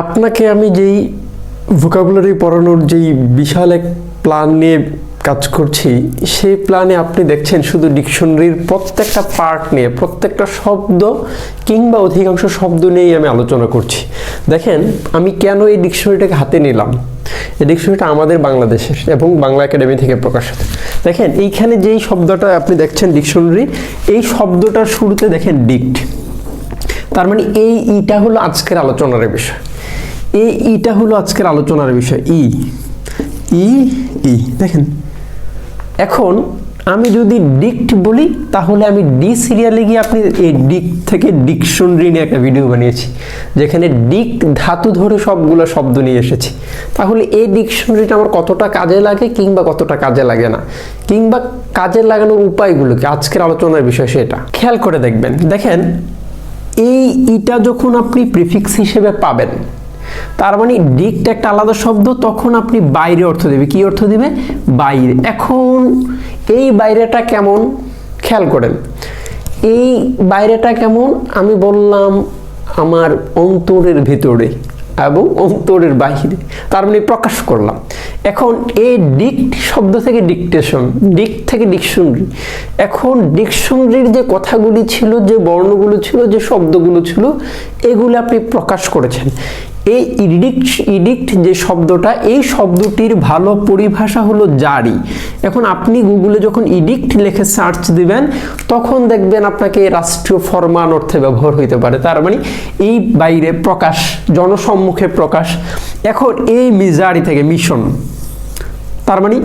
আপনাকে আমি যেই ভোকাবুলারি পড়ানোর যেই বিশাল এক প্ল্যান নিয়ে কাজ করছি, সেই প্ল্যানে আপনি দেখছেন শুধু ডিকশনারির প্রত্যেকটা পার্ট নিয়ে, প্রত্যেকটা শব্দ কিংবা অধিকাংশ শব্দ নিয়েই আমি আলোচনা করছি। দেখেন, আমি কেন এই ডিকশনারিটাকে হাতে নিলাম। এই ডিকশনারিটা আমাদের বাংলাদেশের এবং বাংলা একাডেমি থেকে প্রকাশিত। দেখেন, এইখানে যেই শব্দটা আপনি দেখছেন ডিকশনারি, এই শব্দটার শুরুতে দেখেন ডিক্ট। তার মানে এই ইটা হলো আজকের আলোচনার বিষয়। এই ইটা হলো আজকের আলোচনার বিষয়। ই ই ই দেখেন, এখন আমি যদি ডিক্ট বলি তাহলে আমি ডি সিরিয়ালে গিয়ে আপনি এই ডিক্ট থেকে ডিকশনারি নিয়ে একটা ভিডিও বানিয়েছি, যেখানে ডিক্ট ধাতু ধরে সবগুলো শব্দ নিয়ে এসেছি। তাহলে এই ডিকশনারিটা আমার কতটা কাজে লাগে কিংবা কতটা কাজে লাগে না, কিংবা কাজে লাগানোর উপায়গুলো কি, আজকের আলোচনার বিষয় সেটা খেয়াল করে দেখবেন। দেখেন, এই ইটা যখন আপনি প্রিফিক্স হিসেবে পাবেন, তার মানে ডিক্ট একটা আলাদা শব্দ, তখন আপনি বাইরে অর্থ দেবে। কি অর্থ দিবে? বাইরে। এখন এই বাইরেটা কেমন খেয়াল করেন। এই বাইরেটা কেমন আমি বললাম আমার অন্তরের ভিতরে এবং অন্তরের বাহিরে, তার মানে প্রকাশ করলাম। এখন এই ডিক্ট শব্দ থেকে ডিকটেশন, ডিক্ট থেকে ডিকশনারি। এখন ডিকশনারির যে কথাগুলি ছিল, যে বর্ণগুলো ছিল, যে শব্দগুলো ছিল, এগুলো আপনি প্রকাশ করেছেন। এই ইডিক্ট যে শব্দটা, এই শব্দটির ভালো পরিভাষা হলো জারি। এখন আপনি গুগলে যখন ইডিক্ট লিখে সার্চ দিবেন, তখন দেখবেন আপনাকে রাষ্ট্রীয় ফরমান অর্থে ব্যবহার হইতে পারে। তার মানে এই বাইরে প্রকাশ, জনসম্মুখে প্রকাশ। এখন এই মিজারি থেকে মিশন, তার মানে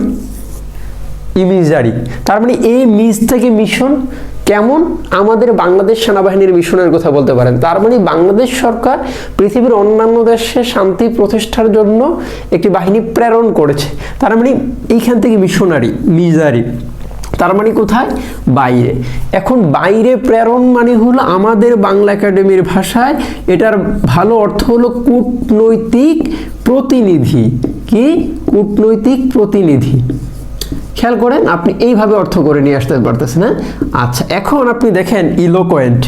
ইমিজারি, তার মানে এই মিজ থেকে মিশন কেমন, আমাদের বাংলাদেশ সেনাবাহিনীর মিশনের কথা বলতে পারেন। তার মানে বাংলাদেশ সরকার পৃথিবীর অন্যান্য দেশে শান্তি প্রতিষ্ঠার জন্য একটি বাহিনী প্রেরণ করেছে। তার মানে এইখান থেকে মিশনারি, মিজারি, তার মানে কোথায়? বাইরে। এখন বাইরে প্রেরণ মানে হলো আমাদের বাংলা একাডেমির ভাষায় এটার ভালো অর্থ হলো কূটনৈতিক প্রতিনিধি। কি? কূটনৈতিক প্রতিনিধি। খেয়াল করেন, আপনি এইভাবে অর্থ করে নিয়ে আসতে পারতেছেন। হ্যাঁ, আচ্ছা, এখন আপনি দেখেন ইলোকোয়েন্ট,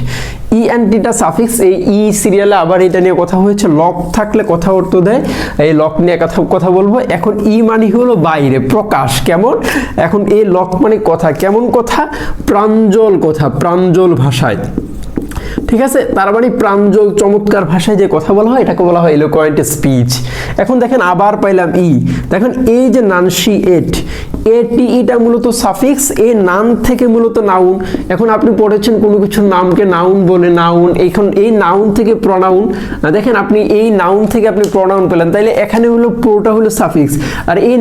ইএনটিটা সাফিক্স। এই ই সিরিয়ালে আবার এটা নিয়ে কথা হয়েছে। লক থাকলে কথা অর্থ দেয়, এই লক নিয়ে কথা বলবো। এখন ই মানে হলো বাইরে, প্রকাশ। কেমন? এখন এই লক মানে কথা। কেমন কথা? প্রাঞ্জল কথা, প্রাঞ্জল ভাষায়। ঠিক আছে, তার মানে প্রাঞ্জল, চমৎকার ভাষায় যে কথা বলা হয়, এটাকে বলা হয় এলোকোয়েন্ট স্পিচ। এখন দেখেন আবার পাইলাম ই। দেখেন এই যে নানসি এট, এটি এটা মূলত সাফিক্স, এ নান থেকে মূলত নাউন। এখন আপনি পড়েছেন কোনো কিছুর নামকে নাউন বলে, নাউন। এখন এই নাউন থেকে প্রনাউন, দেখেন আপনি এই নাউন থেকে আপনি প্রনাউন পেলেন, তাইলে এখানে হলো প্রোটা হলো সাফিক্স, আর এই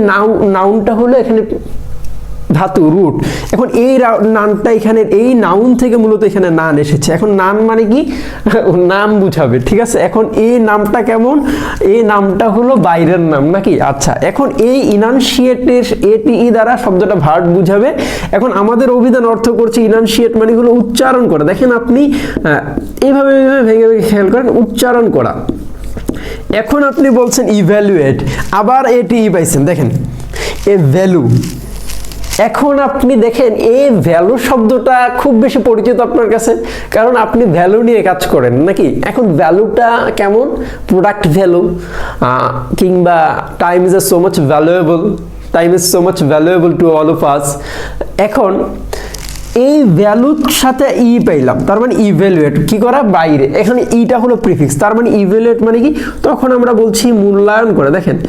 নাউনটা হলো এখানে ধাতু, রুট। এখন এই নানটা এখানে এই নাউন থেকে মূলত এখানে নান এসেছে। এখন নান মানে কি? নাম বুঝাবে। ঠিক আছে, এখন এই নামটা কেমন? এই নামটা হলো বাইরের নাম নাকি? আচ্ছা, এখন এই ইনানশিয়েটের এটি দ্বারা শব্দটা ভার্ব বুঝাবে। এখন আমাদের অভিধান অর্থ করছে ইনানশিয়েট মানে হলো উচ্চারণ করা। দেখেন আপনি এইভাবে ভেঙে ভেঙে খেয়াল করেন, উচ্চারণ করা। এখন আপনি বলছেন ইভ্যালুয়েট, আবার এটি পাইছেন। দেখেন এ ভ্যালু। এখন আপনি দেখেন এই ভ্যালু শব্দটা খুব বেশি পরিচিত আপনার কাছে, কারণ আপনি ভ্যালু নিয়ে কাজ করেন নাকি? এখন ভ্যালুটা কেমন? প্রোডাক্ট ভ্যালু, কিংবা time is so much valuable, time is so much valuable to all of us. এখন এই ভ্যালুর সাথে ই পাইলাম, তার মানে ইভ্যালুয়েট। কি করা? বাইরে। এখানে ইটা হলো প্রিফিক্স, তার মানে ইভ্যালুয়েট মানে কি? তখন আমরা বলছি মূল্যায়ন করে। দেখেন,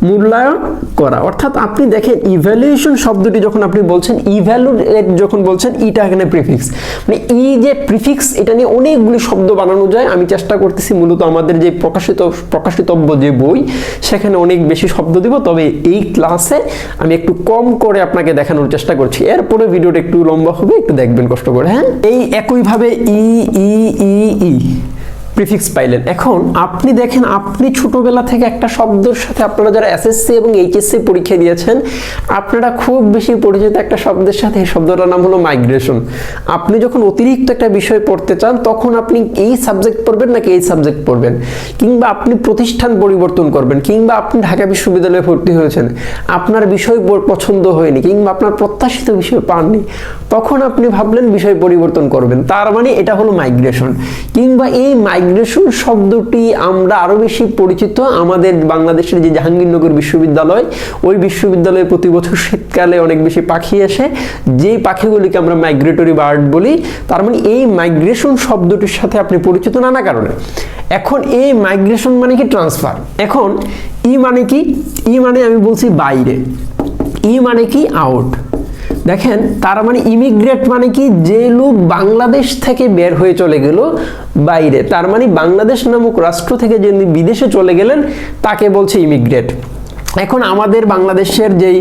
মূল্যায়ন করা। অর্থাৎ আপনি দেখেন ইভ্যালুয়েশন শব্দটি যখন আপনি বলছেন, ইভ্যালুয়েট যখন বলছেন, ইটা এখানে প্রিফিক্স। মানে ই যে প্রিফিক্স, এটা নিয়ে অনেকগুলি শব্দ বানানো যায়। আমি চেষ্টা করতেছি মূলত আমাদের যে প্রকাশিতব্য যে বই, সেখানে অনেক বেশি শব্দ দিব, তবে এই ক্লাসে আমি একটু কম করে আপনাকে দেখানোর চেষ্টা করছি। এরপরে ভিডিওটা একটু লম্বা হবে, একটু দেখবেন কষ্ট করে। হ্যাঁ, এই একইভাবে ই ই ই ই প্রিফিক্স পাইলেন। এখন আপনি দেখেন, আপনি ছোটবেলা থেকে একটা শব্দের সাথে, আপনারা যারা এসএসসি এবং এইচএসসি পরীক্ষা দিয়েছেন, আপনারা খুব বেশি পরিচিত একটা শব্দের সাথে। এই শব্দটার নাম হলো মাইগ্রেশন। আপনি যখন অতিরিক্ত একটা বিষয় পড়তে চান, তখন আপনি এই সাবজেক্ট পড়বেন নাকি এই সাবজেক্ট পড়বেন, কিংবা আপনি প্রতিষ্ঠান পরিবর্তন করবেন, কিংবা আপনি ঢাকা বিশ্ববিদ্যালয়ে ভর্তি হয়েছেন, আপনার বিষয় পছন্দ হয়নি, কিংবা আপনার প্রত্যাশিত বিষয় পাননি, তখন আপনি ভাবলেন বিষয় পরিবর্তন করবেন। তার মানে এটা হলো মাইগ্রেশন। কিংবা এই মাইগ্রেশন শব্দটি আমরা আরো বেশি পরিচিত আমাদের বাংলাদেশের যে জাহাঙ্গীরনগর বিশ্ববিদ্যালয়, ওই বিশ্ববিদ্যালয়ে প্রতি বছর শীতকালে অনেক বেশি পাখি আসে, যেই পাখিগুলিকে আমরা মাইগ্রেটরি বার্ড বলি। তার মানে এই মাইগ্রেশন শব্দটির সাথে আপনি পরিচিত নানা কারণে। এখন এই মাইগ্রেশন মানে কি ট্রান্সফার। এখন ই মানে কি? ই মানে আমি বলছি বাইরে, ই মানে কি আউট। দেখেন তার মানে ইমিগ্রেট মানে কি, যে লোক বাংলাদেশ থেকে বের হয়ে চলে গেল বাইরে, তার মানে বাংলাদেশ নামক রাষ্ট্র থেকে যে বিদেশে চলে গেলেন তাকে বলছে ইমিগ্রেট। এখন আমাদের বাংলাদেশের যেই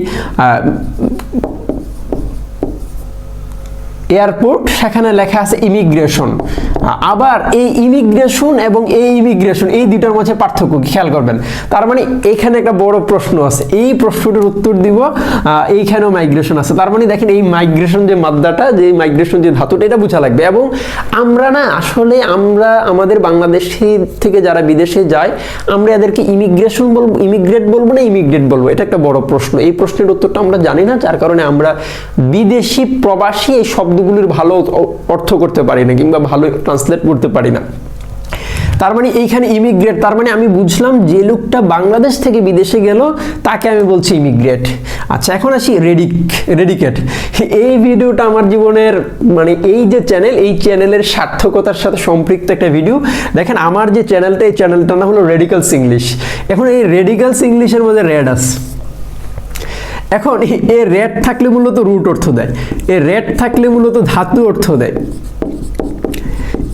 এয়ারপোর্ট সেখানে লেখা আছে ইমিগ্রেশন। আবার এই ইমিগ্রেশন এবং এই ইমিগ্রেশন এই দুটার মধ্যে পার্থক্য কি খেয়াল করবেন। তার মানে এখানে একটা বড় প্রশ্ন আছে, এই প্রশ্নটির উত্তর দিব এইখানেও মাইগ্রেশন আছে। তার মানে দেখেন এই মাইগ্রেশন যে মাদ্রাটা, যে মাইগ্রেশন যে ধাতুটা, এটা বোঝা লাগবে। এবং আমরা না আসলে আমরা আমাদের বাংলাদেশ থেকে যারা বিদেশে যায় আমরা এদেরকে ইমিগ্রেশন বলবো, ইমিগ্রেট বলবো না ইমিগ্রেট বলবো, এটা একটা বড় প্রশ্ন। এই প্রশ্নের উত্তরটা আমরা জানি না, যার কারণে আমরা বিদেশি প্রবাসী এই শব্দগুলির ভালো অর্থ করতে পারি না কিংবা ভালো ট্রান্সলেট করতে পারি না। তার মানে এইখানে ইমিগ্রেট, তার মানে আমি বুঝলাম যে লোকটা বাংলাদেশ থেকে বিদেশে গেল তাকে আমি বলছি ইমিগ্রেট। আচ্ছা এখন আসি রেডিকেট। এই ভিডিওটা আমার জীবনের মানে এই যে চ্যানেল, এই চ্যানেলের সার্থকতার সাথে সম্পৃক্ত একটা ভিডিও। দেখেন আমার যে চ্যানেলটা, এই চ্যানেলটার নাম হলো রেডিক্যালস ইংলিশ। এখন এই রেডিক্যালস ইংলিশের মধ্যে রেড আছে। এখন এই রেড থাকলে মূলত রুট অর্থ দেয়, এই রেড থাকলে মূলত ধাতু অর্থ দেয়।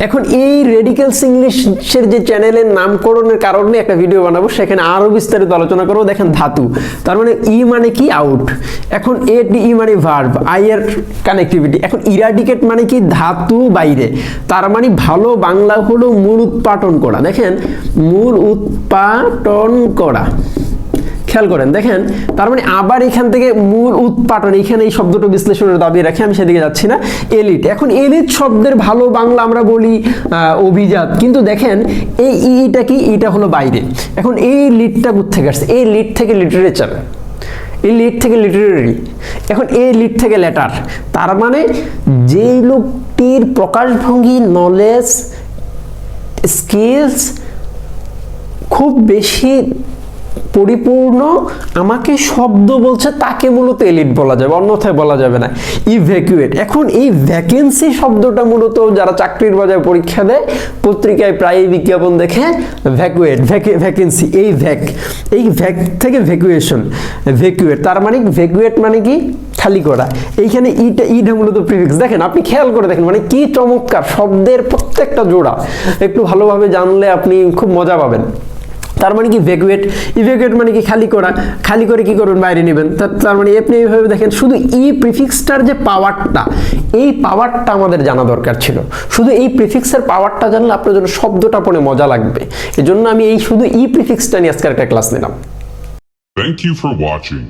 এখন এই রেডিক্যালস ইংলিশের যে চ্যানেলের নামকরণের কারণে একটা ভিডিও বানাবো, সেখানে আরো বিস্তারিত আলোচনা করবো। দেখেন ধাতু, তার মানে ই মানে কি আউট। এখন ই মানে ভার্ব, আই এর কানেক্টিভিটি। এখন ইরাডিকেট মানে কি ধাতু বাইরে, তার মানে ভালো বাংলা হলো মূল উৎপাটন করা। দেখেন মূল উৎপাটন করা, খেয়াল করেন। দেখেন তার মানে আবার এখান থেকে মূল উৎপাটন, এখানে এই শব্দটা বিশ্লেষণের দাবি রাখে, আমি সেদিকে যাচ্ছি না। এলিট, এখন এলিট শব্দের ভালো বাংলা আমরা বলি অভিজাত, কিন্তু দেখেন এই ইটা কি, এটা হলো বাইরে। এখন এই লিডটা কোথেকে আসছে? এই লিড থেকে লিটারেচার, এই লিড থেকে লিটারেরি, এখন এই লিড থেকে লেটার। তার মানে যেই লোকটির প্রকাশভঙ্গি, নলেজ, স্কিলস খুব বেশি পরিপূর্ণ, আমাকে শব্দ বলছে, তাকে মূলত এলিট বলা যাবে, অন্যথায় বলা যাবে না। ইভ্যাকুয়েট, এখন এই ভ্যাকেন্সি শব্দটা মূলত যারা চাকরির বাজারে পরীক্ষা দেয় পত্রিকায় প্রায় বিজ্ঞাপন দেখে ভ্যাকুয়েট, ভ্যাকেন্সি, এই ভ্যাক থেকে ভ্যাকুয়েশন, ভ্যাকুয়েট। তার মানে ভ্যাকুয়েট মানে কি খালি করা। এইখানে ইটা মূলত প্রিফিক্স। দেখেন আপনি খেয়াল করে দেখেন, মানে কি চমৎকার শব্দের প্রত্যেকটা জোড়া, একটু ভালোভাবে জানলে আপনি খুব মজা পাবেন। তার মানে কি ভ্যাকুয়েট, ইভ্যাকুয়েট মানে কি খালি করা, খালি করে কি করবেন বাইরে নেবেন। তার মানে আপনি এইভাবে দেখেন, শুধু ই প্রিফিক্সটার যে পাওয়ারটা, এই পাওয়ারটা আমাদের জানা দরকার ছিল। শুধু এই প্রিফিক্সের পাওয়ারটা জানলে আপনার জন্য শব্দটা পড়ে মজা লাগবে। এজন্য আমি এই শুধু ই প্রিফিক্সটা নিয়ে আজকে একটা ক্লাস নিলাম। Thank you for watching.